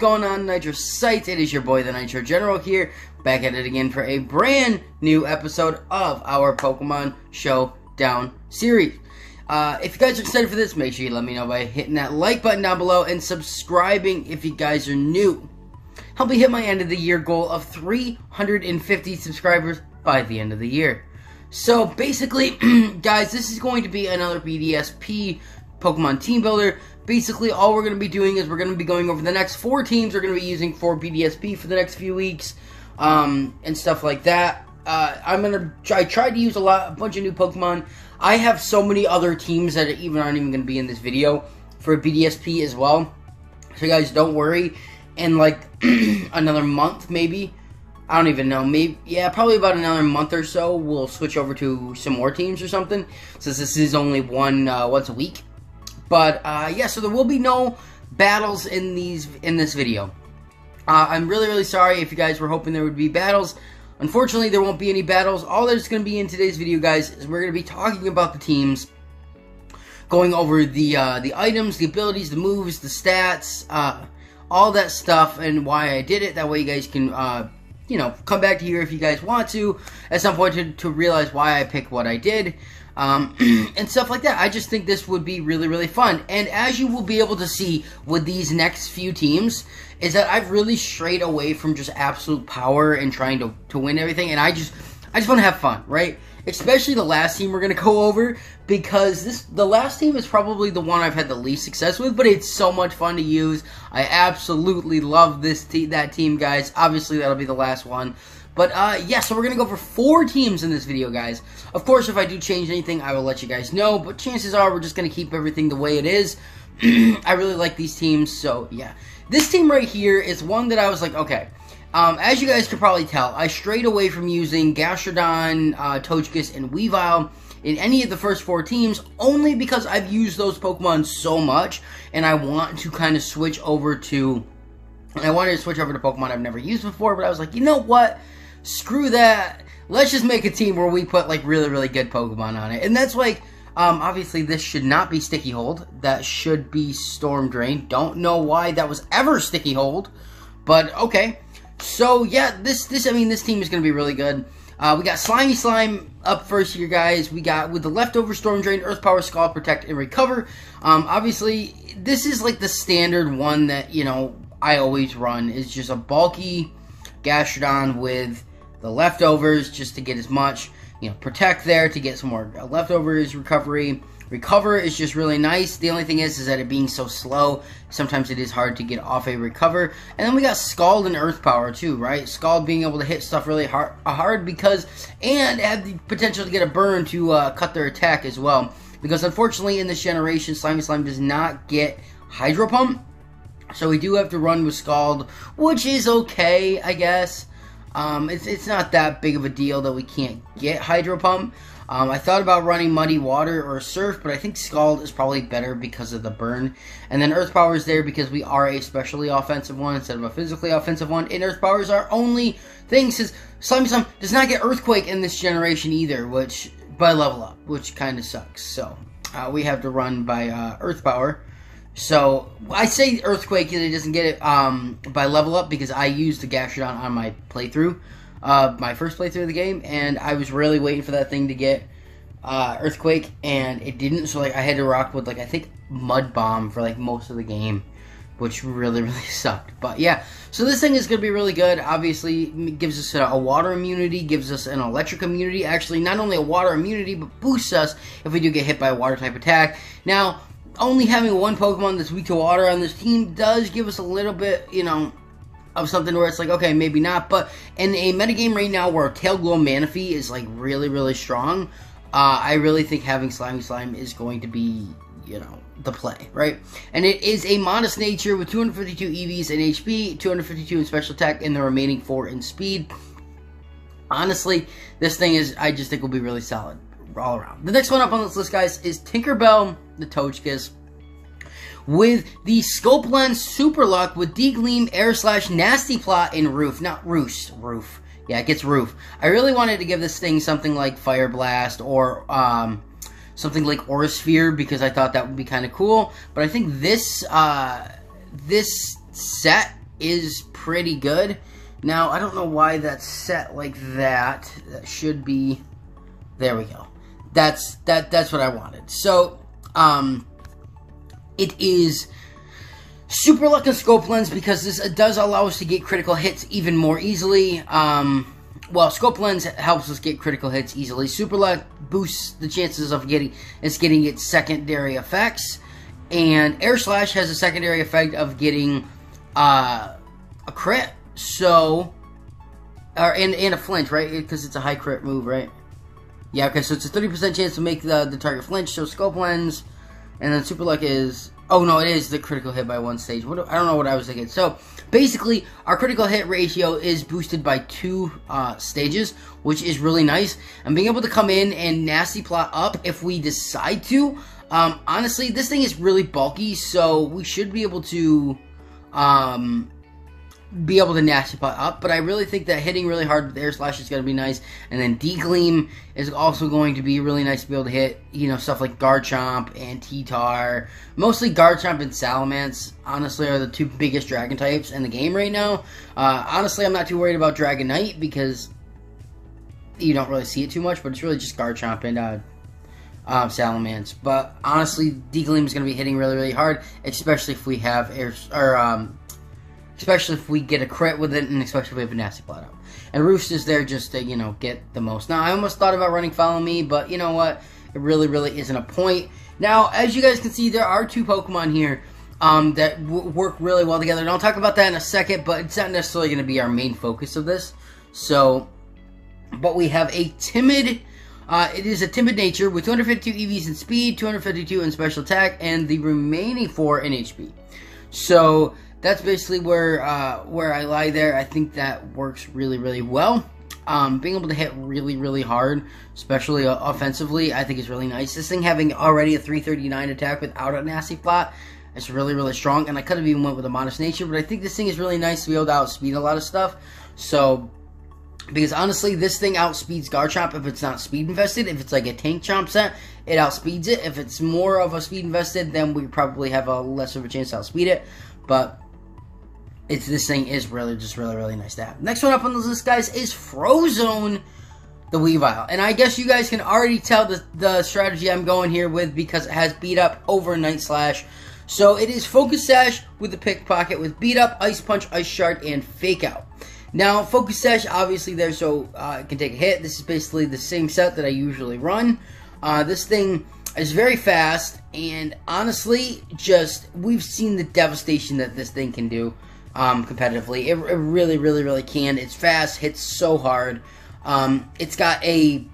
going on, Nitrosites? It is your boy, the Nitro General here, back at it again for a brand new episode of our Pokemon Showdown series. If you guys are excited for this, make sure you let me know by hitting that like button down below and subscribing if you guys are new. Help me hit my end of the year goal of 350 subscribers by the end of the year. So basically, guys, this is going to be another BDSP Pokemon Team Builder. Basically, all we're going to be doing is we're going to be going over the next 4 teams. We're going to be using 4 BDSP for the next few weeks, and stuff like that. I tried to use a bunch of new Pokemon. I have so many other teams that aren't even going to be in this video for BDSP as well. So guys, don't worry. In like another month, maybe. I don't even know. Maybe, yeah, probably about another month or so, we'll switch over to some more teams or something, since this is only once a week. But yeah, so there will be no battles in this video. I'm really sorry if you guys were hoping there would be battles. Unfortunately, there won't be any battles. All there's going to be in today's video, guys, is we're going to be talking about the teams, going over the items, the abilities, the moves, the stats, all that stuff, and why I did it. That way, you guys can you know, come back to here if you guys want to at some point to realize why I picked what I did. And stuff like that. I just think this would be really fun. And as you will be able to see with these next few teams, is that I've really strayed away from just absolute power and trying to win everything. And I just want to have fun, right? Especially the last team we're going to go over, because the last team is probably the one I've had the least success with, but it's so much fun to use. I absolutely love that team, guys. Obviously, that'll be the last one. But, yeah, so we're going to go for 4 teams in this video, guys. Of course, if I do change anything, I will let you guys know. But chances are we're just going to keep everything the way it is. I really like these teams, so, yeah. This team right here is one that I was like, okay. As you guys could probably tell, I strayed away from using Gastrodon, Togekiss, and Weavile in any of the first 4 teams, only because I've used those Pokemon so much, and I want to kind of switch over to... I wanted to switch over to Pokemon I've never used before, but I was like, you know what? Screw that. Let's just make a team where we put, like, really good Pokemon on it. And that's, like, obviously this should not be Sticky Hold. That should be Storm Drain. Don't know why that was ever Sticky Hold, but okay. So, yeah, this team is going to be really good. We got Slimy Slime up first here, guys. We got, with the leftover Storm Drain, Earth Power, Scald, Protect, and Recover. Obviously, this is, like, the standard one that, you know, I always run. Is just a bulky Gastrodon with the leftovers, just to get as much, you know, Protect there to get some more leftovers, Recover is just really nice. The only thing is that it being so slow, sometimes it is hard to get off a Recover. And then we got Scald and Earth Power too, right? Scald being able to hit stuff really hard because, and have the potential to get a burn to cut their attack as well. Because unfortunately in this generation, Slimy Slime does not get Hydro Pump. So we do have to run with Scald, which is okay, I guess. It's not that big of a deal that we can't get Hydro Pump. I thought about running Muddy Water or Surf, but I think Scald is probably better because of the burn. And then Earth Power is there because we are a specially offensive one instead of a physically offensive one. And Earth Power is our only thing, since Slimy Slime does not get Earthquake in this generation either, which by level up, which kind of sucks. So we have to run by Earth Power. So, I say Earthquake, it doesn't get it by level up because I used the Gastrodon on my playthrough, my first playthrough of the game, and I was really waiting for that thing to get Earthquake, and it didn't, so like I had to rock with, like, I think Mud Bomb for like most of the game, which really sucked. But yeah, so this thing is going to be really good. Obviously, it gives us a water immunity, gives us an electric immunity, actually not only a water immunity, but boosts us if we do get hit by a water type attack. Now, only having one Pokemon that's weak to water on this team does give us a little bit, you know, of something where it's like, okay, maybe not. But in a metagame right now where Tail Glow Manaphy is, like, really strong, I really think having Slimy Slime is going to be, you know, the play, right? And it is a modest nature with 252 EVs in HP, 252 in special attack, and the remaining 4 in speed. Honestly, this thing is, I just think will be really solid all around. The next one up on this list, guys, is Tinkerbell, the Togekiss, with the Scope Lens Super Luck with D-Gleam, Air Slash, Nasty Plot, and Roof. Not Roost, Roof. Yeah, it gets Roof. I really wanted to give this thing something like Fire Blast or something like Aura Sphere because I thought that would be kind of cool. But I think this this set is pretty good. Now, I don't know why that's set like that. That should be... There we go. That's what I wanted. So, it is super luck and scope lens because this does allow us to get critical hits even more easily. Well, scope lens helps us get critical hits easily. Super luck boosts the chances of getting its secondary effects. And air slash has a secondary effect of getting a crit. So, and a flinch, right? Because it's a high crit move, right? Yeah, okay, so it's a 30% chance to make the target flinch. So scope lens, and then super luck is... Oh, no, it is the critical hit by 1 stage. I don't know what I was thinking. So, basically, our critical hit ratio is boosted by 2 stages, which is really nice. And being able to come in and nasty plot up if we decide to. Honestly, this thing is really bulky, so we should be able to nasty plot up. But I really think that hitting really hard with air slash is going to be nice. And then D-Gleam is also going to be really nice to be able to hit, you know, stuff like Garchomp and T-Tar. Mostly Garchomp and Salamence, honestly, are the 2 biggest dragon types in the game right now. Honestly, I'm not too worried about Dragonite because you don't really see it too much, but it's really just Garchomp and Salamence. But honestly, D-Gleam is going to be hitting really, really hard, especially if we have especially if we get a crit with it, and especially if we have a nasty plot out. And Roost is there just to, you know, get the most. Now, I almost thought about running Follow Me, but you know what? It really, really isn't a point. Now, as you guys can see, there are 2 Pokemon here that work really well together. And I'll talk about that in a second, but it's not necessarily going to be our main focus of this. So, but we have a Timid... it is a Timid nature with 252 EVs in speed, 252 in special attack, and the remaining 4 in HP. So... That's basically where I lie there. I think that works really, really well. Being able to hit really, really hard, especially offensively, I think is really nice. This thing having already a 339 attack without a nasty plot is really, really strong. And I could have even went with a modest nature, but I think this thing is really nice to be able to outspeed a lot of stuff. So, because honestly, this thing outspeeds Garchomp if it's not speed invested. If it's like a Tank Chomp set, it outspeeds it. If it's more of a speed invested, then we probably have a less of a chance to outspeed it. But... this thing is really, just really, really nice to have. Next one up on the list, guys, is Frozone the Weavile. And I guess you guys can already tell the strategy I'm going here with because it has Beat Up over Night Slash. So it is Focus Sash with the Pickpocket with Beat Up, Ice Punch, Ice Shard, and Fake Out. Now, Focus Sash, obviously, there so it can take a hit. This is basically the same set that I usually run. This thing is very fast, and honestly, we've seen the devastation that this thing can do. Competitively. It really, really, really can. It's fast, hits so hard. It's got a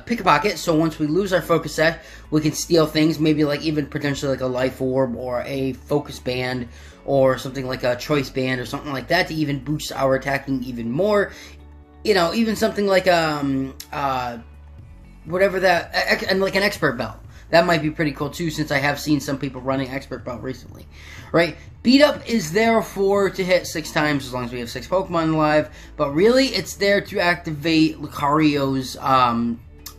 pickpocket, so once we lose our focus set, we can steal things, maybe like even potentially like a life orb or a focus band or something like a choice band or something like that to even boost our attacking even more. You know, even something like whatever that, and like an expert belt. That might be pretty cool too, since I have seen some people running Expert Belt recently. Right? Beat Up is there to hit 6 times as long as we have 6 Pokemon alive. But really, it's there to activate Lucario's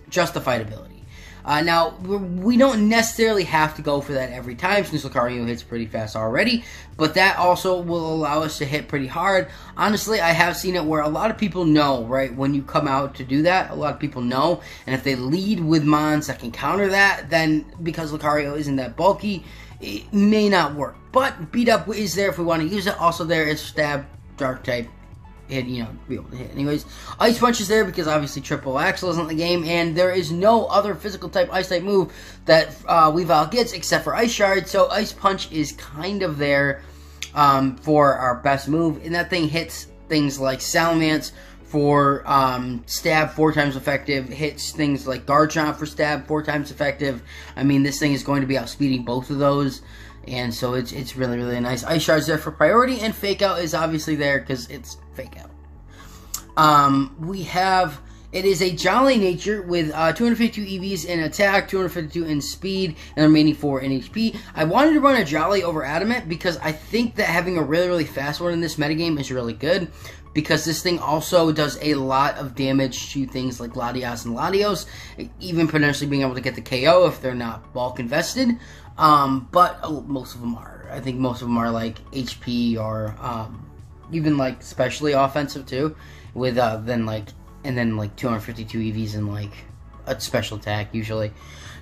Justified ability. Now, we don't necessarily have to go for that every time, since Lucario hits pretty fast already, but that also will allow us to hit pretty hard. Honestly, I have seen it where a lot of people know, right, when you come out to do that, a lot of people know, and if they lead with Mons that can counter that, then because Lucario isn't that bulky, it may not work. But Beat Up is there if we want to use it. Also there is Stab, Dark type, and, you know, be able to hit. Anyways, Ice Punch is there because obviously Triple Axle isn't in the game, and there is no other physical type Ice type move that Weavile gets except for Ice Shard, so Ice Punch is kind of there for our best move, and that thing hits things like Salamence for Stab 4 times effective, hits things like Garchomp for Stab 4 times effective. I mean, this thing is going to be outspeeding both of those. And so it's really, really nice. Ice Shard's there for priority, and Fake Out is obviously there because it's Fake Out. It is a Jolly nature with 252 EVs in attack, 252 in speed, and the remaining 4 in HP. I wanted to run a Jolly over Adamant because I think that having a really, really fast one in this metagame is really good. because this thing also does a lot of damage to things like Latios and Latios, even potentially being able to get the KO if they're not bulk invested. But most of them are. I think most of them are like HP or even like specially offensive too, with then like 252 EVs and like a special attack usually.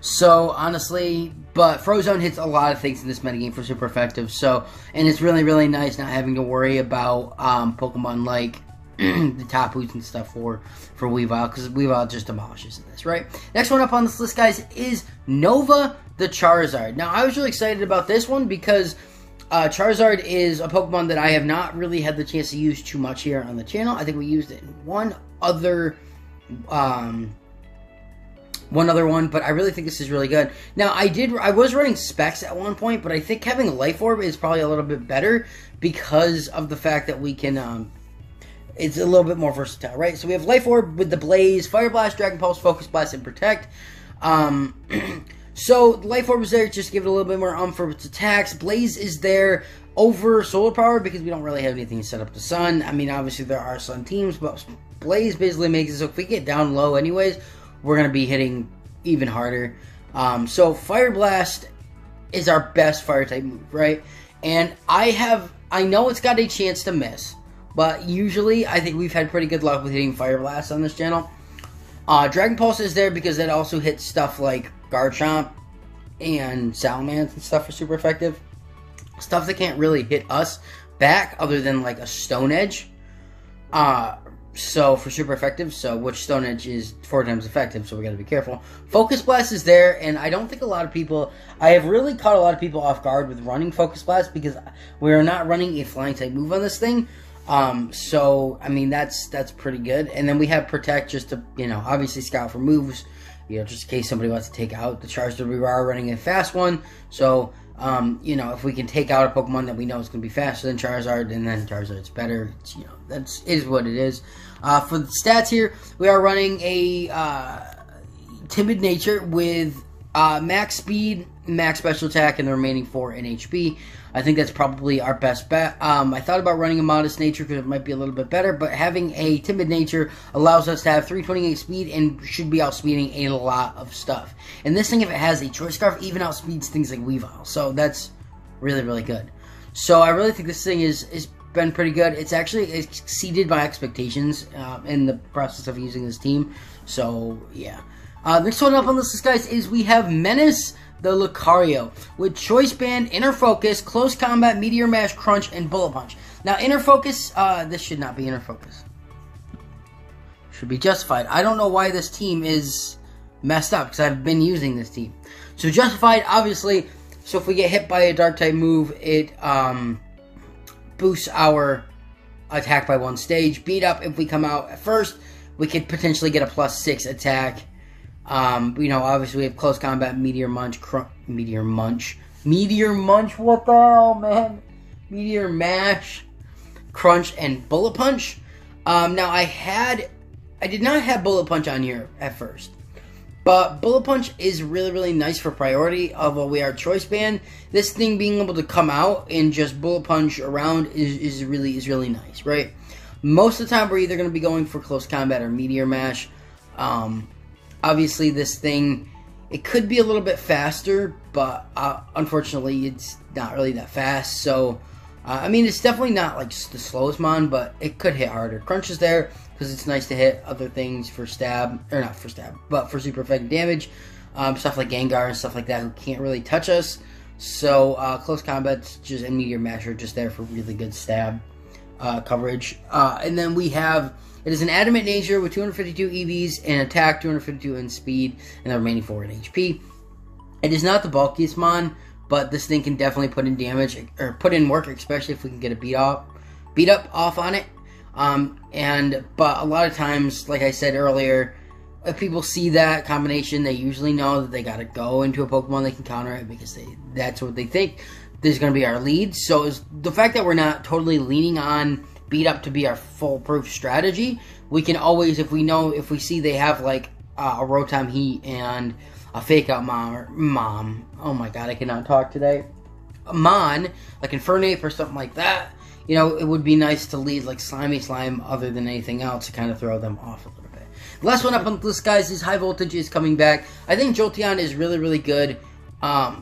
So honestly, but Frozone hits a lot of things in this metagame for super effective. So, and it's really, really nice not having to worry about Pokemon like the Tapus and stuff for Weavile, because Weavile just demolishes in this, right? Next one up on this list, guys, is Nova the Charizard. Now, I was really excited about this one because Charizard is a Pokemon that I have not really had the chance to use too much here on the channel. I think we used it in one other one, but I really think this is really good. Now, I was running Specs at one point, but I think having a Life Orb is probably a little bit better because of the fact that we can, it's a little bit more versatile, right? So we have Life Orb with the Blaze, Fire Blast, Dragon Pulse, Focus Blast, and Protect. So Life Orb is there, just give it a little bit more for its attacks. Blaze is there over Solar Power because we don't really have anything set up to Sun. I mean, obviously there are Sun teams, but Blaze basically makes it so if we get down low anyways, we're going to be hitting even harder. So Fire Blast is our best fire type move, right? And I know it's got a chance to miss, but usually I think we've had pretty good luck with hitting Fire Blast on this channel. Dragon Pulse is there because it also hits stuff like Garchomp and Salamence and stuff for super effective. Stuff that can't really hit us back other than like a Stone Edge. So for super effective, which Stone Edge is 4 times effective, so we gotta be careful. Focus Blast is there, and I don't think I have really caught a lot of people off guard with running Focus Blast because we are not running a flying type move on this thing. So I mean that's pretty good. And then we have Protect just to, obviously scout for moves, just in case somebody wants to take out the Charizard. We are running a fast one, so if we can take out a Pokemon that we know is going to be faster than Charizard, and then Charizard's better, that is what it is. For the stats here, we are running a Timid Nature with max speed, max special attack, and the remaining 4 in HP. I think that's probably our best bet. I thought about running a Modest Nature because it might be a little bit better, but having a Timid Nature allows us to have 328 speed and should be outspeeding a lot of stuff. And this thing, if it has a Choice Scarf, even outspeeds things like Weavile. So that's really, really good. So I really think this thing is been pretty good. It's actually exceeded my expectations in the process of using this team. So yeah. Next one up on this list, guys, is we have Menace the Lucario with Choice Band, Inner Focus, Close Combat, Meteor Mash, Crunch, and Bullet Punch. Now, Inner Focus, this should not be Inner Focus. Should be Justified. I don't know why this team is messed up because I've been using this team. So Justified, obviously, so if we get hit by a Dark type move, it boosts our attack by 1 stage. Beat Up, if we come out at first, we could potentially get a +6 attack. Obviously we have Close Combat, Meteor Munch, what the hell, man? Meteor Mash, Crunch, and Bullet Punch. Now I did not have Bullet Punch on here at first, but Bullet Punch is really, really nice for priority, although we are Choice Band. This thing being able to come out and just Bullet Punch around is really nice, right? Most of the time we're either going to be going for Close Combat or Meteor Mash. Obviously, this thing, it could be a little bit faster, but unfortunately, it's not really that fast. So, I mean, it's definitely not like the slowest mon, but it could hit harder. Crunch is there because it's nice to hit other things for stab, or not for stab, but for super effective damage. Stuff like Gengar and stuff like that who can't really touch us. So, Close Combat's just, and Meteor Mash are just there for really good stab coverage. And then we have, it is an Adamant Nature with 252 EVs and attack, 252 in speed, and the remaining 4 in HP. It is not the bulkiest mon, but this thing can definitely put in damage, or put in work, especially if we can get a beat up off on it. But a lot of times, like I said earlier, if people see that combination, they usually know that they gotta go into a Pokemon that can counter it because that's what they think is going to be our lead. So the fact that we're not totally leaning on Beat Up to be our foolproof strategy, we can always, if we see they have like a Rotom Heat and a Fake Out Mom, oh my god, I cannot talk today, a Mon, like Infernape or something like that, you know, it would be nice to lead like Slimy Slime other than anything else to kind of throw them off a little bit. The last one up on the list, guys, is High Voltage is coming back. I think Jolteon is really, really good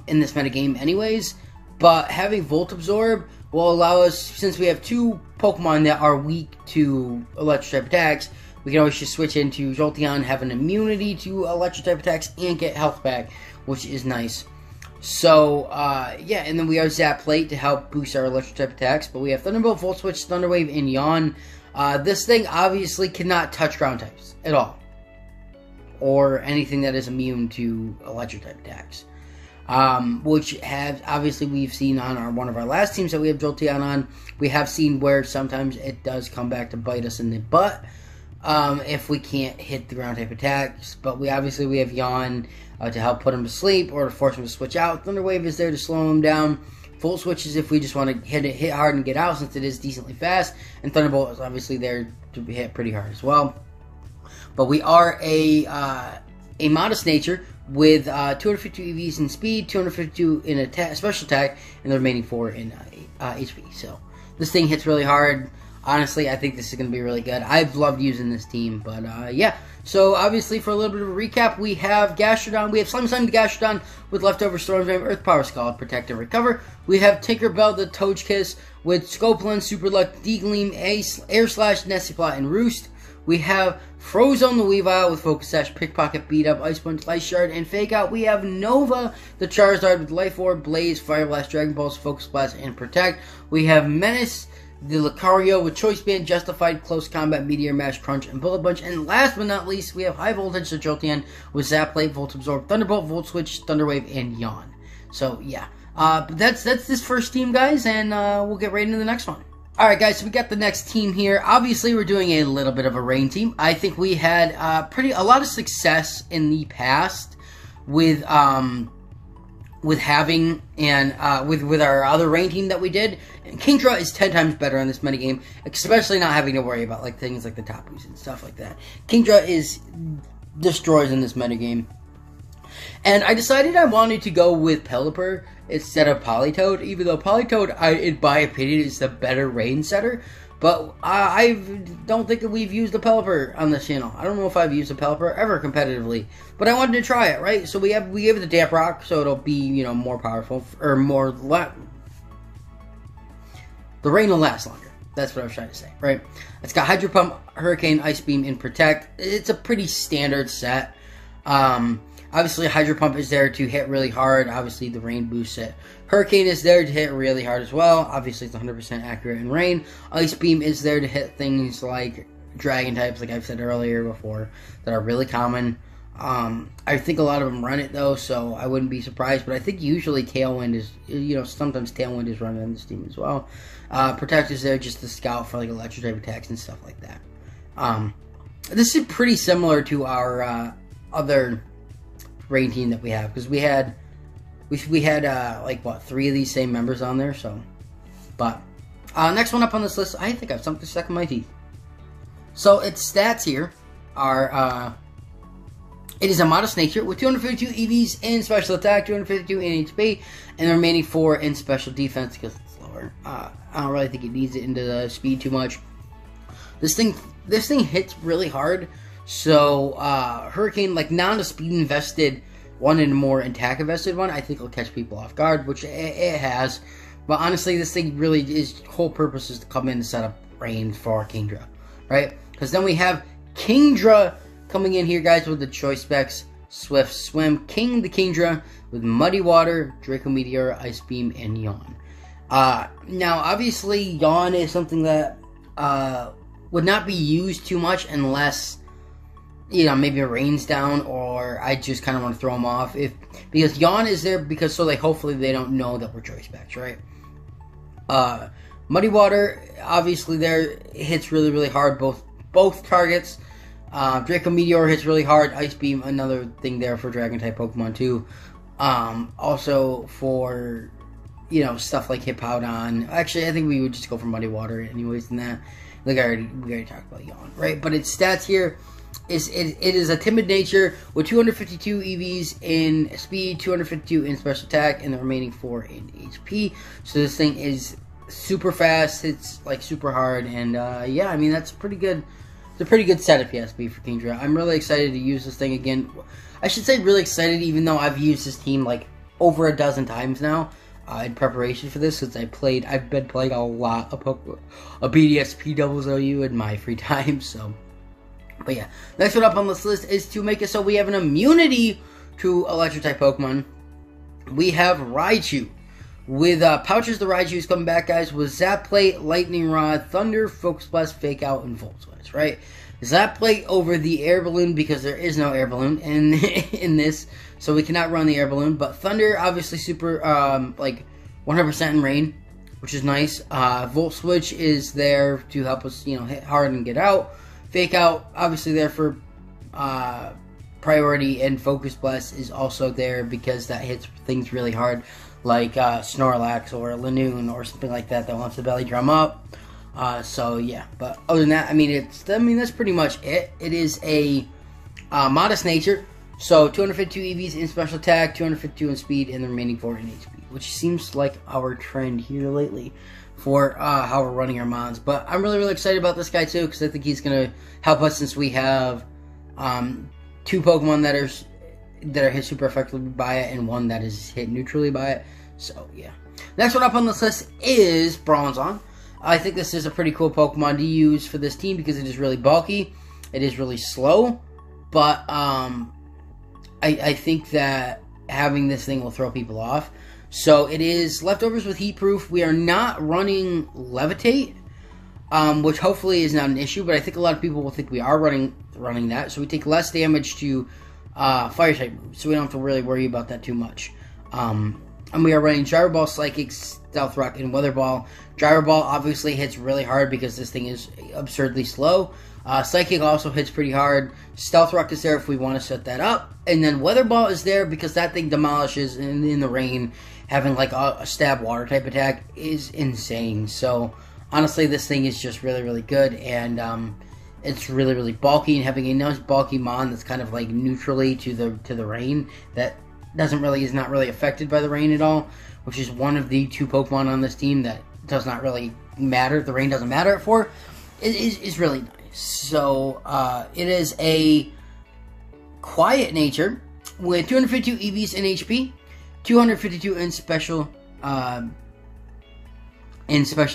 in this metagame anyways, but having Volt Absorb will allow us, since we have 2 Pokemon that are weak to Electric-type attacks, we can always just switch into Jolteon, have an immunity to Electric-type attacks, and get health back, which is nice. So, yeah, and then we have Zap Plate to help boost our Electric-type attacks, but we have Thunderbolt, Volt Switch, Thunder Wave, and Yawn. This thing obviously cannot touch ground types at all, or anything that is immune to Electric-type attacks. Which obviously we've seen on one of our last teams that we have Jolteon on. We have seen where sometimes it does come back to bite us in the butt if we can't hit the ground type attacks. But we have Yawn to help put him to sleep or to force him to switch out. Thunder Wave is there to slow him down. Full Switch is if we just want to hit hard and get out, since it is decently fast. And Thunderbolt is obviously there to hit pretty hard as well. But we are a modest nature with 252 EVs in speed, 252 in special attack, and the remaining 4 in HP. So this thing hits really hard. Honestly, I think this is going to be really good. I've loved using this team, but yeah. So obviously, for a little bit of a recap, we have Gastrodon. We have Slime Slime the Gastrodon with leftover Storm Flame, Earth Power Skull, Protect and Recover. We have Tinkerbell the Togekiss with Scopeland, Super Luck, D-Gleam, Air Slash, Nesty Plot, and Roost. We have Frozone the Weavile with Focus Sash, Pickpocket, Beat Up, Ice Punch, Ice Shard, and Fake Out. We have Nova the Charizard with Life Orb, Blaze, Fire Blast, Dragon Pulse, Focus Blast, and Protect. We have Menace the Lucario with Choice Band, Justified, Close Combat, Meteor Mash, Crunch, and Bullet Punch. And last but not least, we have High Voltage the Jolteon with Zap Plate, Volt Absorb, Thunderbolt, Volt Switch, Thunder Wave, and Yawn. So yeah, but that's this first team, guys, and we'll get right into the next one. Alright guys, so we got the next team here. Obviously, we're doing a little bit of a rain team. I think we had a lot of success in the past with having and with our other rain team that we did. And Kingdra is 10 times better on this metagame, especially not having to worry about like things like the Tapus and stuff like that. Kingdra destroys in this metagame. And I decided I wanted to go with Pelipper instead of Politoed, even though Politoed, in my opinion, is the better rain setter. But I don't think that we've used a Pelipper on this channel. I don't know if I've used a Pelipper ever competitively, but I wanted to try it, right? So we gave it the Damp Rock, so it'll be, you know, more powerful, or the rain will last longer. That's what I was trying to say, right? It's got Hydro Pump, Hurricane, Ice Beam, and Protect. It's a pretty standard set. Obviously, Hydro Pump is there to hit really hard. Obviously, the rain boosts it. Hurricane is there to hit really hard as well. Obviously, it's 100% accurate in rain. Ice Beam is there to hit things like Dragon types, like I've said earlier before, that are really common. I think a lot of them run it, though, so I wouldn't be surprised. But I think usually Tailwind is, you know, sometimes Tailwind is running on this team as well. Protect is there just to scout for, like, electric type attacks and stuff like that. This is pretty similar to our other rain team that we have, because we had like what, 3 of these same members on there. So, but next one up on this list, I think I have something stuck in my teeth. So its stats here are it is a modest nature with 252 EVs in special attack, 252 in HP, and the remaining 4 in special defense because it's lower. I don't really think it needs it into the speed too much. This thing hits really hard. So, Hurricane, like, not a speed invested one and more attack invested one, I think will catch people off guard, which it has. But honestly, this thing really is, whole purpose is to come in and set up rain for Kingdra, right? Because then we have Kingdra coming in here, guys, with the choice specs: Swift Swim, King the Kingdra with Muddy Water, Draco Meteor, Ice Beam, and Yawn. Now, obviously, Yawn is something that would not be used too much unless, you know, maybe it rains down, or I just kind of want to throw them off. Because Yawn is there because hopefully they don't know that we're choice specs, right? Muddy Water, obviously there, hits really, really hard, both targets. Draco Meteor hits really hard. Ice Beam, another thing there for Dragon-type Pokemon too. Also for, you know, stuff like Hippowdon. Actually, I think we would just go for Muddy Water anyways than that. Like we already talked about Yawn, right? But its stats here, it is a timid nature with 252 EVs in speed, 252 in special attack, and the remaining 4 in HP. So this thing is super fast, hits like super hard, and yeah, I mean that's pretty good. It's a pretty good set if you ask me for Kingdra. I'm really excited to use this thing again. I should say really excited, even though I've used this team like over a dozen times now in preparation for this. Since I've been playing a lot of BDSP doubles OU in my free time. So, but yeah, next one up on this list is to make it so we have an immunity to electric type Pokemon. We have Raichu. With Pouches, the Raichu is coming back, guys, with Zap Plate, Lightning Rod, Thunder, Focus Blast, Fake Out, and Volt Switch, right? Zap Plate over the Air Balloon because there is no Air Balloon in this, so we cannot run the Air Balloon. But Thunder, obviously super, like, 100% in rain, which is nice. Volt Switch is there to help us, you know, hit hard and get out. Fake Out, obviously there for priority, and Focus Blast is also there because that hits things really hard, like Snorlax or Lanoon or something like that wants to belly drum up. So yeah, but other than that, I mean that's pretty much it. It is a modest nature, so 252 EVs in special attack, 252 in speed, and the remaining 4 in HP, which seems like our trend here lately for how we're running our mons. But I'm really excited about this guy too, because I think he's gonna help us, since we have 2 Pokemon that are hit super effectively by it, and 1 that is hit neutrally by it. So yeah. Next one up on this list is Bronzong. I think this is a pretty cool Pokemon to use for this team because it is really bulky, it is really slow, but I think that having this thing will throw people off. So it is leftovers with Heat Proof. We are not running Levitate, which hopefully is not an issue, but I think a lot of people will think we are running that. So we take less damage to fire type moves, so we don't have to really worry about that too much. And we are running Gyro Ball, Psychic, Stealth Rock, and Weather Ball. Gyro Ball obviously hits really hard because this thing is absurdly slow. Psychic also hits pretty hard. Stealth Rock is there if we want to set that up. And then Weather Ball is there because that thing demolishes in the rain. Having like a stab water type attack is insane. So honestly, this thing is just really good, and it's really bulky, and having a nice bulky mon that's kind of like neutrally to the rain that is not really affected by the rain at all, which is one of the 2 Pokemon on this team that does not really matter. The rain doesn't matter for. Is really nice. So it is a quiet nature with 252 EVs in HP, 252 in special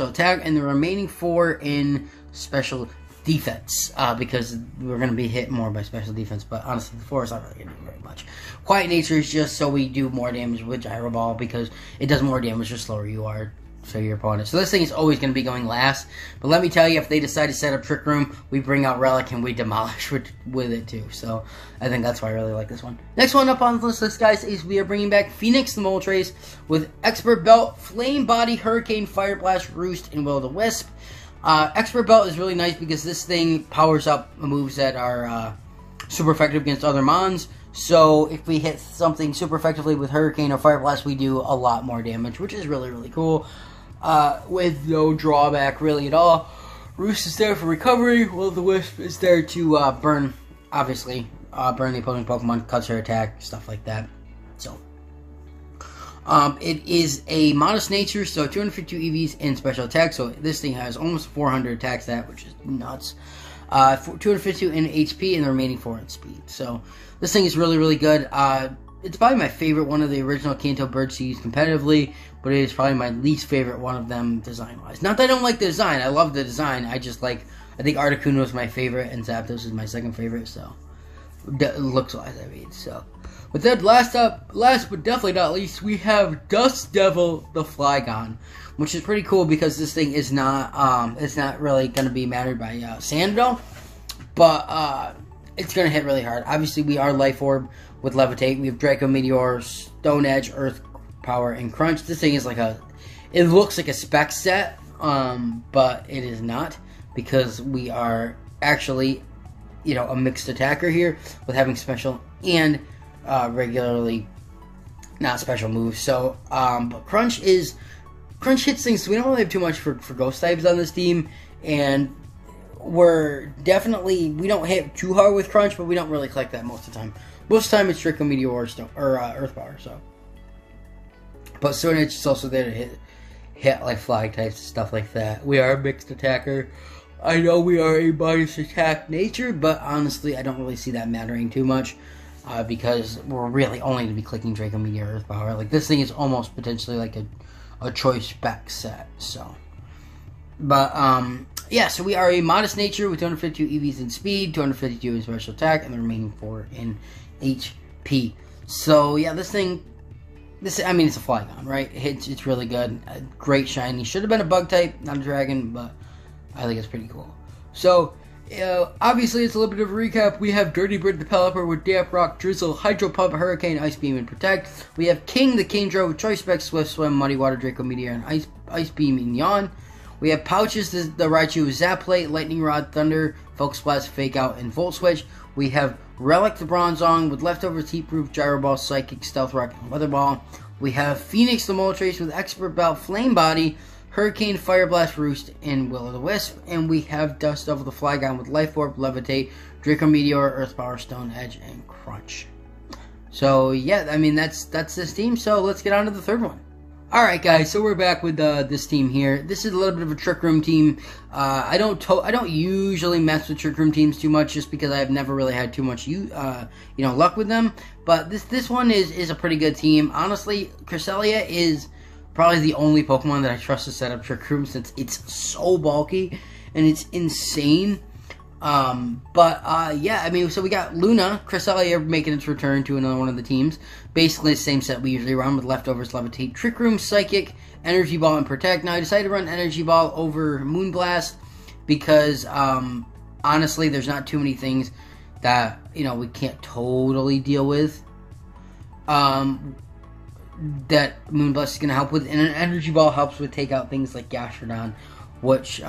attack, and the remaining 4 in special defense, because we're going to be hit more by special defense, but honestly the 4 is not really going to do very much. Quiet nature is just so we do more damage with Gyro Ball, because it does more damage the slower you are to your opponent. So this thing is always going to be going last, but let me tell you, if they decide to set up Trick Room, we bring out Relic and we demolish with it too. So I think that's why I really like this one. Next one up on this list, guys, is we are bringing back Phoenix the Moltres with Expert Belt, Flame Body, Hurricane, Fire Blast, Roost, and Will-o-the-Wisp. Expert Belt is really nice because this thing powers up moves that are super effective against other mons. So if we hit something super effectively with Hurricane or Fire Blast, we do a lot more damage, which is really cool. With no drawback really at all. Roost is there for recovery, Will-o-the-Wisp is there to burn, obviously, burn the opposing Pokemon, cuts her attack, stuff like that. So it is a modest nature, so 252 EVs in special attack, so this thing has almost 400 attack stat, which is nuts. 252 in HP, and the remaining 4 in speed. So this thing is really good. It's probably my favorite one of the original Kanto birds to use competitively, but it is probably my least favorite one of them design-wise. Not that I don't like the design, I love the design, I think Articuno is my favorite, and Zapdos is my second favorite, so, looks-wise, I mean, so. With that, last but definitely not least, we have Dust Devil the Flygon, which is pretty cool because this thing is not, it's not really going to be mattered by sand at all, but it's going to hit really hard. Obviously, we are Life Orb with Levitate. We have Draco Meteor, Stone Edge, Earth Power, and Crunch. This thing is like it looks like a spec set, but it is not, because we are actually, you know, a mixed attacker here with having special and regularly not special moves. So, but Crunch hits things, so we don't really have too much for ghost types on this team, and we don't hit too hard with Crunch, but we don't really collect that most of the time. Most of the time it's Draco Meteor or Earth Power, so. But Stone Edge is also there to hit like flag types and stuff like that. We are a mixed attacker. I know we are a minus attack nature, but honestly, I don't really see that mattering too much because we're really only going to be clicking Draco Meteor Earth Power. Like, this thing is almost potentially like a choice spec set. So, but yeah, so we are a modest nature with 252 EVs in speed, 252 in special attack, and the remaining 4 in HP. So yeah, this thing. I mean, it's a Flygon, right? It's really good. Great shiny. Should have been a bug type, not a dragon, but I think it's pretty cool. So, obviously, it's a little bit of a recap. We have Dirty Bird the Pelipper with Damp Rock, Drizzle, Hydro Pump, Hurricane, Ice Beam, and Protect. We have King the Kingdra with Choice Spec, Swift Swim, Muddy Water, Draco Meteor, and Ice Beam, and Yawn. We have Pouches the Raichu with Zap Plate, Lightning Rod, Thunder, Focus Blast, Fake Out, and Volt Switch. We have Relic the Bronzong with Leftovers, Heat Proof, Gyro Ball, Psychic, Stealth Rock, and Weather Ball. We have Phoenix the Moltres with Expert Belt, Flame Body, Hurricane, Fire Blast, Roost, and Will-O-the-Wisp. And we have Dust Devil the Flygon with Life Orb, Levitate, Draco Meteor, Earth Power, Stone Edge, and Crunch. So yeah, I mean that's this team. So let's get on to the third one. Alright guys, so we're back with this team here. This is a little bit of a Trick Room team. I don't usually mess with Trick Room teams too much just because I've never really had too much luck with them. But this one is a pretty good team. Honestly, Cresselia is probably the only Pokemon that I trust to set up Trick Room since it's so bulky and it's insane. Yeah, I mean, so we got Luna, Cresselia making its return to another one of the teams. Basically the same set we usually run with Leftovers, Levitate, Trick Room, Psychic, Energy Ball, and Protect. Now I decided to run Energy Ball over Moonblast because, honestly, there's not too many things that, we can't totally deal with, that Moonblast is going to help with. And an Energy Ball helps with take out things like Gastrodon, which,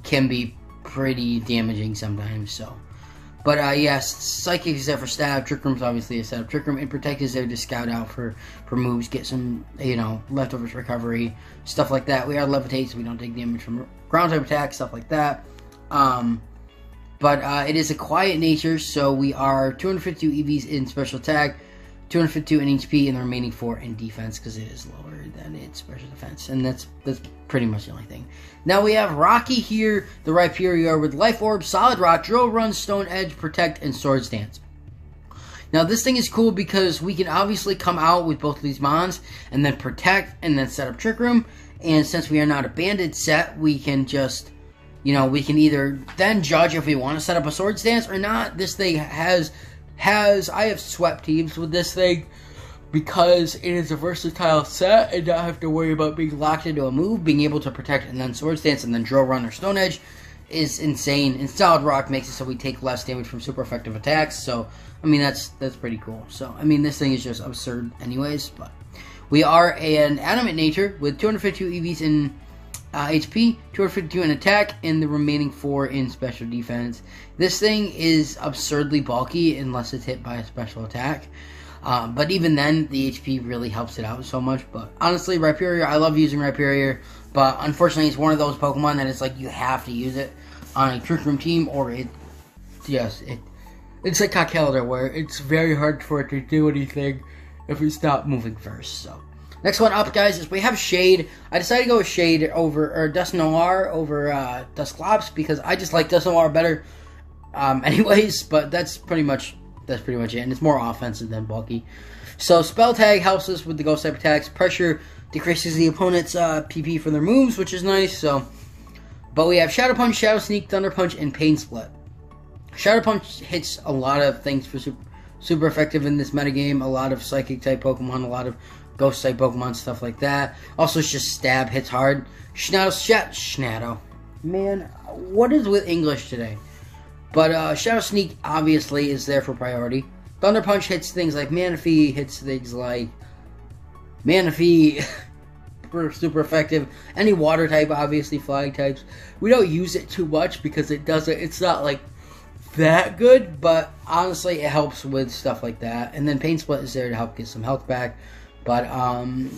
can be pretty damaging sometimes. So, but yes, Psychic is there for stab. Trick Room's obviously a setup. Trick Room and Protect is there to scout out for moves, get some Leftovers recovery, stuff like that. We are Levitate, so we don't take damage from ground type attacks, stuff like that. It is a quiet nature, so we are 252 EVs in special attack, 252 in HP, and the remaining 4 in defense because it is lower than its special defense, and that's pretty much the only thing. Now we have Rocky here, the Rhyperior with Life Orb, Solid Rock, Drill Run, Stone Edge, Protect, and Swords Dance. Now this thing is cool because we can obviously come out with both of these mons and then Protect and then set up Trick Room, and since we are not a banded set, we can just, we can either then judge if we want to set up a Swords Dance or not. This thing I have swept teams with this thing because it is a versatile set and not have to worry about being locked into a move. Being able to Protect and then Swords Dance and then Drill Run or Stone Edge is insane. And Solid Rock makes it so we take less damage from super effective attacks. So, I mean, that's pretty cool. So, I mean, this thing is just absurd anyways. But we are an Adamant nature with 252 EVs in HP, 252 in attack, and the remaining 4 in special defense. This thing is absurdly bulky unless it's hit by a special attack. But even then, the HP really helps it out so much. But honestly, Rhyperior, I love using Rhyperior. But unfortunately, it's one of those Pokemon that it's like you have to use it on a Trick Room team, or it's like Cockhelder, where it's very hard for it to do anything if we stop moving first. So, next one up, guys, is we have Shade. I decided to go with Shade over Dusknoir over Dusclops because I just like Dusknoir better. Anyways, but that's pretty much it, and it's more offensive than bulky. So Spell Tag helps us with the Ghost type attacks. Pressure decreases the opponent's PP for their moves, which is nice. But we have Shadow Punch, Shadow Sneak, Thunder Punch, and Pain Split. Shadow Punch hits a lot of things for super effective in this metagame. A lot of Psychic type Pokemon, a lot of Ghost type Pokemon, stuff like that. Also, it's just Stab hits hard. Shadow. Man, what is with English today? But Shadow Sneak obviously is there for priority. Thunder Punch hits things like Manaphy, hits things like Manaphy, super effective. Any water type, obviously flying types. We don't use it too much because it's not like that good, but honestly it helps with stuff like that. And then Pain Split is there to help get some health back. But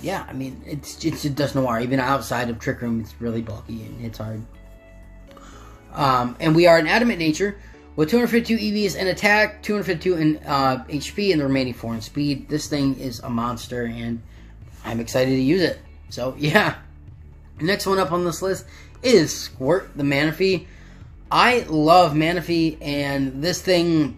yeah, I mean it does Noir. Even outside of Trick Room, it's really bulky and it's hard. And we are an Adamant nature with 252 EVs in attack, 252 in HP, and the remaining 4 in speed. This thing is a monster, and I'm excited to use it. So, yeah. Next one up on this list is Squirt the Manaphy. I love Manaphy, and this thing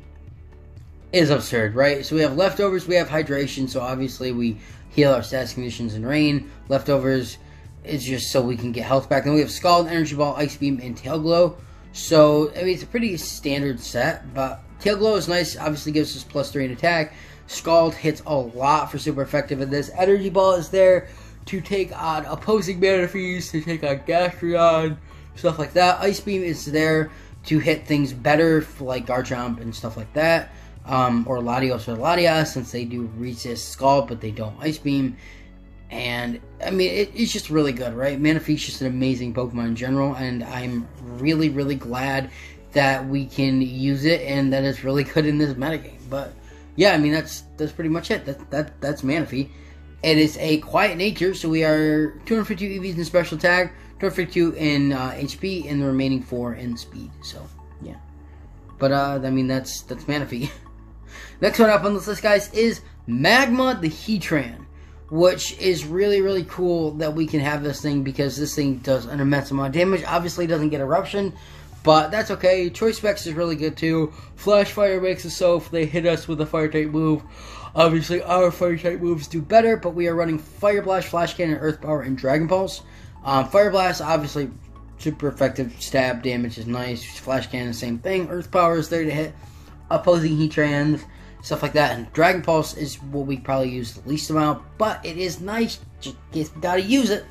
is absurd, right? So we have leftovers, we have hydration, so obviously we heal our status conditions in rain. Leftovers is just so we can get health back. Then we have Scald, Energy Ball, Ice Beam, and Tail Glow. So, I mean, it's a pretty standard set, but Tail Glow is nice, obviously gives us +3 in attack. Scald hits a lot for super effective in this. Energy Ball is there to take on opposing Manaphys, to take on Gastrodon, stuff like that. Ice Beam is there to hit things better, for like Garchomp and stuff like that. Or Latios or Latias, since they do resist Scald, but they don't Ice Beam. And, I mean, it's just really good, right? Manaphy's just an amazing Pokemon in general, and I'm really, really glad that we can use it, and that it's really good in this metagame. But, yeah, I mean, that's pretty much it. That's Manaphy. It is a quiet nature, so we are 252 EVs in special attack, 252 in HP, and the remaining 4 in speed. So, yeah. But, I mean, that's Manaphy. Next one up on this list, guys, is Magma the Heatran, which is really, really cool that we can have this thing because this thing does an immense amount of damage. Obviously, it doesn't get Eruption, but that's okay. Choice Specs is really good, too. Flash Fire makes it so if they hit us with a Fire-type move, obviously our Fire-type moves do better, but we are running Fire Blast, Flash Cannon, Earth Power, and Dragon Pulse. Fire Blast, obviously, super effective. Stab damage is nice. Flash Cannon, same thing. Earth Power is there to hit opposing Heatrans, stuff like that. And Dragon Pulse is what we probably use the least amount, but it is nice. Just gotta use it.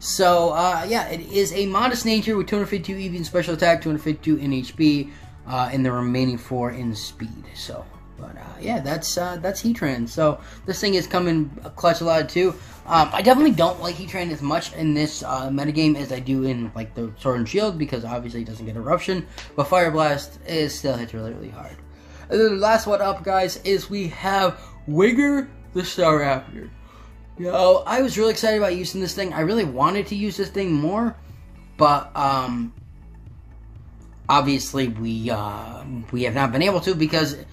So, yeah, it is a modest nature with 252 EV in special attack, 252 in HP, and the remaining 4 in speed. So, but, yeah, that's Heatran. So, this thing is coming clutch a lot, too. I definitely don't like Heatran as much in this metagame as I do in, like, the Sword and Shield, because obviously it doesn't get Eruption, but Fire Blast still hits really, really hard. And then the last one up, guys, is we have Winger the Staraptor. You know, I was really excited about using this thing. I really wanted to use this thing more, but obviously we have not been able to because it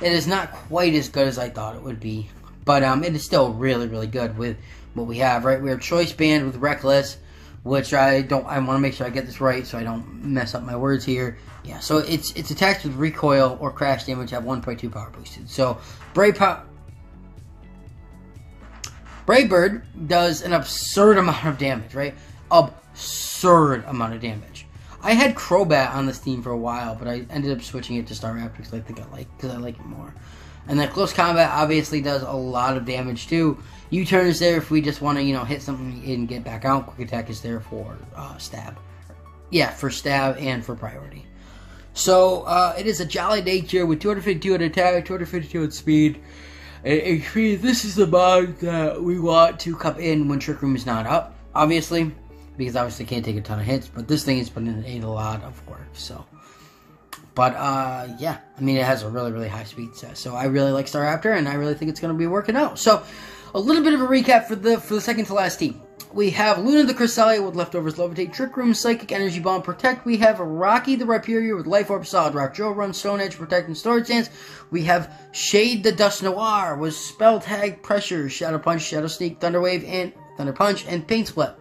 is not quite as good as I thought it would be. But it is still really, really good with what we have, right? We have Choice Band with Reckless, which I want to make sure I get this right so I don't mess up my words here. Yeah, so it's attached with Recoil or Crash damage have 1.2 power boosted. So Brave Bird does an absurd amount of damage, right? Absurd amount of damage. I had Crobat on this team for a while, but I ended up switching it to Staraptor because I like it more. And then Close Combat obviously does a lot of damage too. U-Turn is there if we just want to, you know, hit something and get back out. Quick Attack is there for stab. Yeah, for stab and for priority. So, it is a jolly nature with 252 in attack, 252 in speed, and HP. This is the mod that we want to come in when Trick Room is not up, obviously, because obviously can't take a ton of hits, but this thing is putting in a lot of work, so. But, yeah, I mean, it has a really, really high speed set, so I really like Staraptor, and I really think it's going to be working out. So, a little bit of a recap for the second to last team. We have Luna the Cresselia with Leftovers Levitate, Trick Room, Psychic Energy Bomb, Protect. We have Rocky the Rhyperior with Life Orb, Solid Rock, Joe Run, Stone Edge, Protect, and Storage Dance. We have Shade the Dust Noir with Spell Tag, Pressure, Shadow Punch, Shadow Sneak, Thunder Wave, and Thunder Punch, and Paint Split.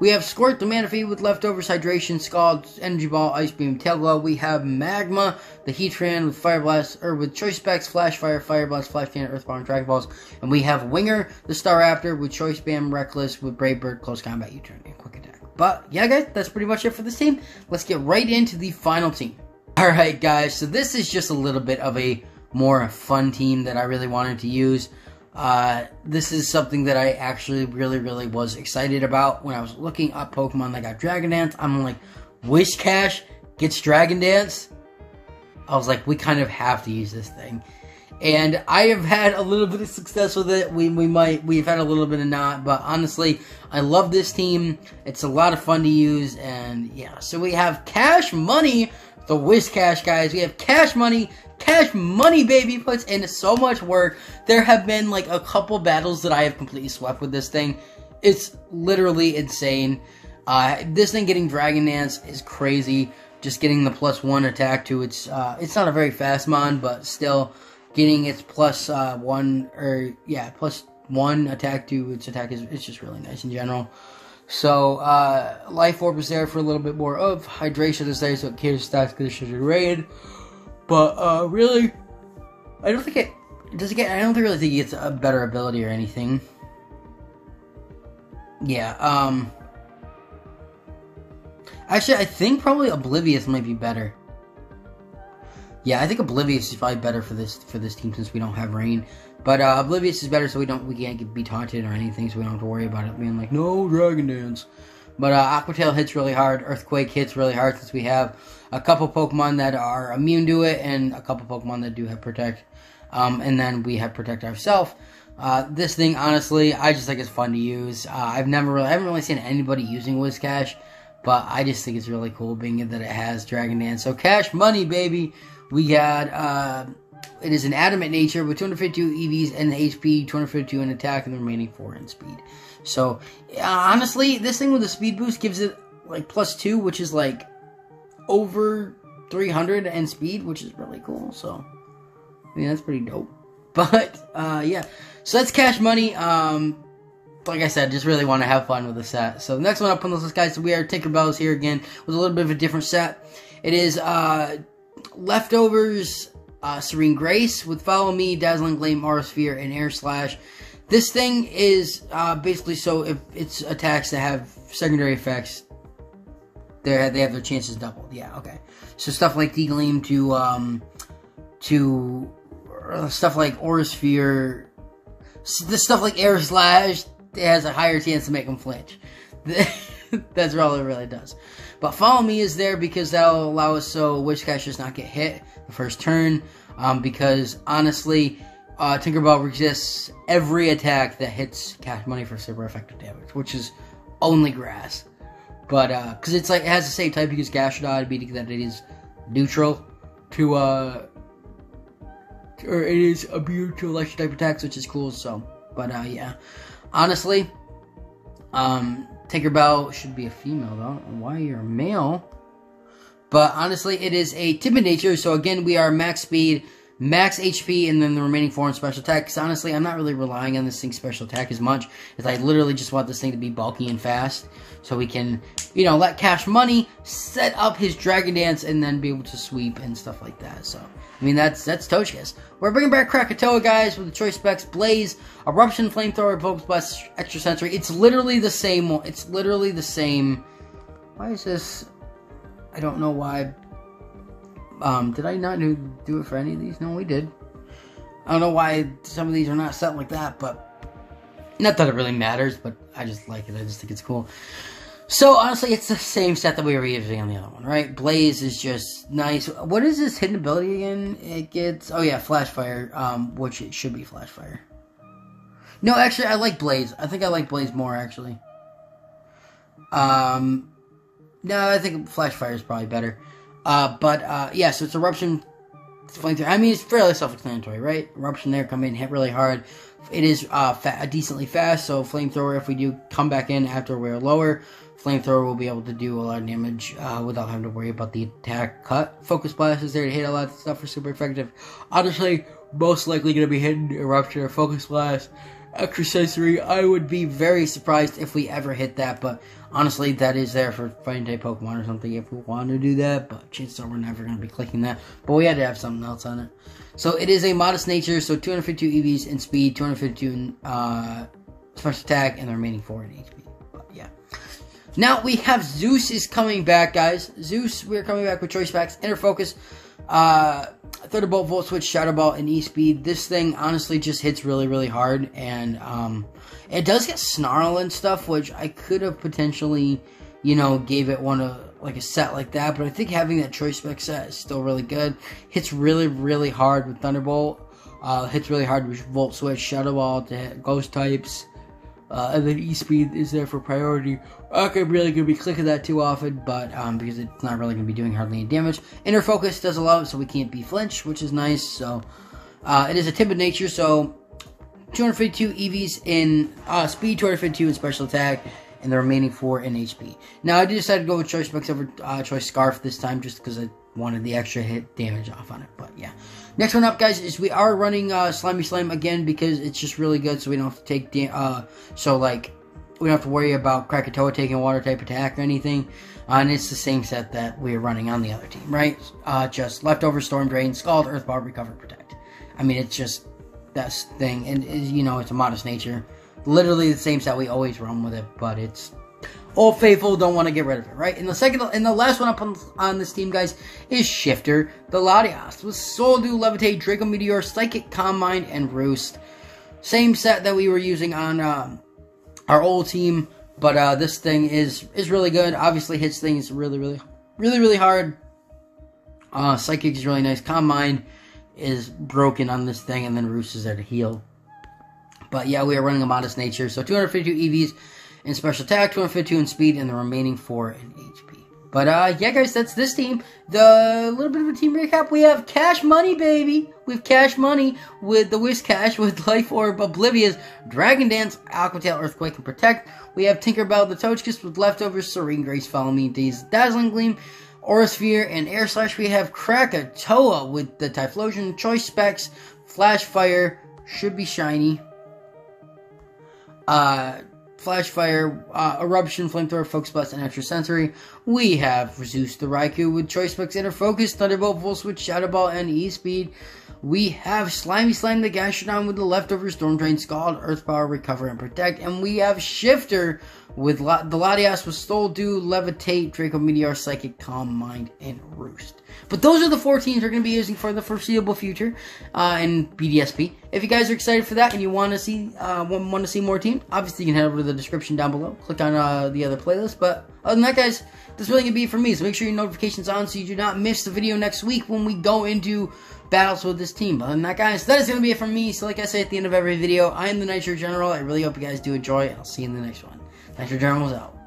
We have Squirt the Manaphy with Leftovers, Hydration, Scald, Energy Ball, Ice Beam, Tail Glow. We have Magma, the Heatran with Fire Blast, or with Choice Specs, Flash Fire, Fire Blast, Flash Cannon, Earth Power, and Dragon Balls. And we have Winger, the Staraptor with Choice Band, Reckless, with Brave Bird, Close Combat, U-Turn, and Quick Attack. But, yeah, guys, that's pretty much it for this team. Let's get right into the final team. Alright, guys, so this is just a little bit of a more fun team that I really wanted to use. This is something that I actually really was excited about when I was looking up Pokemon that got Dragon Dance. I'm like, Whiscash gets Dragon Dance? I was like, we kind of have to use this thing. And I have had a little bit of success with it. We've had a little bit of not, but honestly, I love this team. It's a lot of fun to use, and yeah. So we have Cash Money, the Whiscash, guys. We have Cash Money, baby, puts in so much work. There have been like a couple battles that I have completely swept with this thing. It's literally insane. This thing getting Dragon Dance is crazy. Just getting the +1 attack to it's not a very fast mon, but still getting its +1 or yeah, 1 attack to its attack it's just really nice in general. So, Life Orb is there for a little bit more of hydration is there, so it caters stacks conditions and raid. But, really, I don't really think it gets a better ability or anything. Yeah, actually, I think probably Oblivious might be better. Yeah, I think Oblivious is probably better for this team since we don't have rain. But Oblivious is better so we can't be taunted or anything, so we don't have to worry about it being like, no Dragon Dance. But Aquatail hits really hard, Earthquake hits really hard since we have a couple Pokemon that are immune to it and a couple Pokemon that do have Protect. And then we have Protect ourselves. This thing, honestly, I just think it's fun to use. I haven't really seen anybody using Whiscash, but I just think it's really cool being that it has Dragon Dance. So Cash Money, baby. We got, it is an adamant nature with 252 EVs and HP, 252 in attack, and the remaining 4 in speed. So, honestly, this thing with the speed boost gives it, like, +2, which is, like, over 300 in speed, which is really cool. So, I mean, that's pretty dope. But, yeah. So, that's Cash Money. Like I said, just really want to have fun with the set. So, the next one up on this list, guys, we are Tinkerbell's here again with a little bit of a different set. It is, Leftovers, Serene Grace with Follow Me, Dazzling Gleam, Aura Sphere, and Air Slash. This thing is basically so if it's attacks that have secondary effects, they have their chances doubled. Yeah, okay. So stuff like D-Gleam to stuff like Aura Sphere, this stuff like Air Slash, it has a higher chance to make them flinch. That's all it really does. But Follow Me is there because that'll allow us so Whiscash does not get hit the first turn. Because honestly, Tinkerbell resists every attack that hits Cash Money for super effective damage, which is only Grass. But because it's like it has the same type because Gashadon, meaning that it is neutral to or it is immune to electric type attacks, which is cool. So, but yeah, honestly, Tinkerbell should be a female, though. Why you're a male? But honestly, it is a timid nature. So again, we are max speed, max HP, and then the remaining 4 in special attack. Because honestly, I'm not really relying on this thing's special attack as much. As I literally just want this thing to be bulky and fast. So we can, you know, let Cash Money set up his Dragon Dance and then be able to sweep and stuff like that. So, I mean, that's Togekiss. We're bringing back Krakatoa, guys, with the choice specs: Blaze, Eruption, Flamethrower, Focus Blast, Extra Sensory. It's literally the same one. It's literally the same. Why is this? I don't know why. Did I not do it for any of these? No, we did. I don't know why some of these are not set like that, but not that it really matters, but I just like it. I just think it's cool. So, honestly, it's the same set that we were using on the other one, right? Blaze is just nice. What is this hidden ability again? It gets... Oh, yeah, Flash Fire, which it should be Flash Fire. No, actually, I like Blaze. I think I like Blaze more, actually. No, I think Flash Fire is probably better. Yeah, so it's Eruption, Flamethrower. I mean, it's fairly self-explanatory, right? Eruption there, come in, hit really hard. It is decently fast, so Flamethrower, if we do come back in after we're lower, Flamethrower will be able to do a lot of damage without having to worry about the attack cut. Focus Blast is there to hit a lot of stuff for super effective. Honestly, most likely going to be hitting Eruption or Focus Blast. Extra Sensory, I would be very surprised if we ever hit that, but honestly, that is there for fighting type Pokemon or something if we want to do that, but chances are we're never going to be clicking that, but we had to have something else on it. So it is a modest nature, so 252 EVs in speed, 252 in special attack, and the remaining 4 in HP, but yeah. Now we have Zeus is coming back, guys. Zeus, we're coming back with choice packs, Inner Focus, Thunderbolt, Volt Switch, Shadow Ball, and E-Speed. This thing honestly just hits really, really hard, and it does get Snarl and stuff, which I could have potentially, you know, gave it like a set like that, but I think having that choice spec set is still really good. Hits really, really hard with Thunderbolt, hits really hard with Volt Switch, Shadow Ball to hit Ghost types, and then E-Speed is there for priority. I'm really going to be clicking that too often, but because it's not really going to be doing hardly any damage. Inner Focus does a lot, so we can't be flinch, which is nice. So it is a timid nature, so 252 EVs in speed, 252 in special attack, and the remaining 4 in HP. Now I decided to go with choice specs over choice Scarf this time, just because wanted the extra hit damage off on it. But yeah. Next one up, guys, is we are running Slimy Slime again because it's just really good, so we don't have to take we don't have to worry about Krakatoa taking a water type attack or anything. And it's the same set that we're running on the other team, right? Just Leftover, Storm Drain, Scald, Earthbound, Recover, Protect. I mean, it's just that thing, and you know, it's a Modest Nature. Literally the same set we always run with it, but it's Old Faithful, don't want to get rid of it, right? And the last one up on this team, guys, is Shifter, the Latias, with Soul Dew, Levitate, Draco Meteor, Psychic, Calm Mind, and Roost. Same set that we were using on our old team, but this thing is really good. Obviously hits things really hard. Psychic is really nice. Calm Mind is broken on this thing, and then Roost is there to heal. But yeah, we are running a Modest Nature, so 252 EVs in Special Attack, 252 in Speed, and the remaining 4 in HP. But yeah, guys, that's this team. The little bit of a team recap, we have Cash Money, baby. We have Cash Money with the Whiscash, with Life Orb, Oblivious, Dragon Dance, Aqua Tail, Earthquake, and Protect. We have Tinkerbell, the Togekiss with Leftovers, Serene Grace, Follow Me, Dazzling Gleam, Aura Sphere, and Air Slash. We have Krakatoa with the Typhlosion, Choice Specs, Flash Fire, should be shiny. Flash Fire, Eruption, Flamethrower, Focus Blast, and Extrasensory. We have Zeus the Raikou with Choice Specs, Inner Focus, Thunderbolt, Full Switch, Shadow Ball, and E-Speed. We have Slimy Slime the Gastrodon with the Leftovers, Storm Drain, Scald, Earth Power, Recover, and Protect. And we have Shifter with the Latias with Soul Dew, Levitate, Draco Meteor, Psychic, Calm Mind, and Roost. But those are the 4 teams we're going to be using for the foreseeable future in BDSP. If you guys are excited for that and you want to see more teams, obviously you can head over to the description down below. Click on the other playlist. But other than that, guys, that's really going to be it for me. So make sure your notifications on so you do not miss the video next week when we go into battles with this team. Other than that, guys, that is going to be it from me. So like I say at the end of every video, I am the Nitro General. I really hope you guys do enjoy. I'll see you in the next one. Nitro General is out.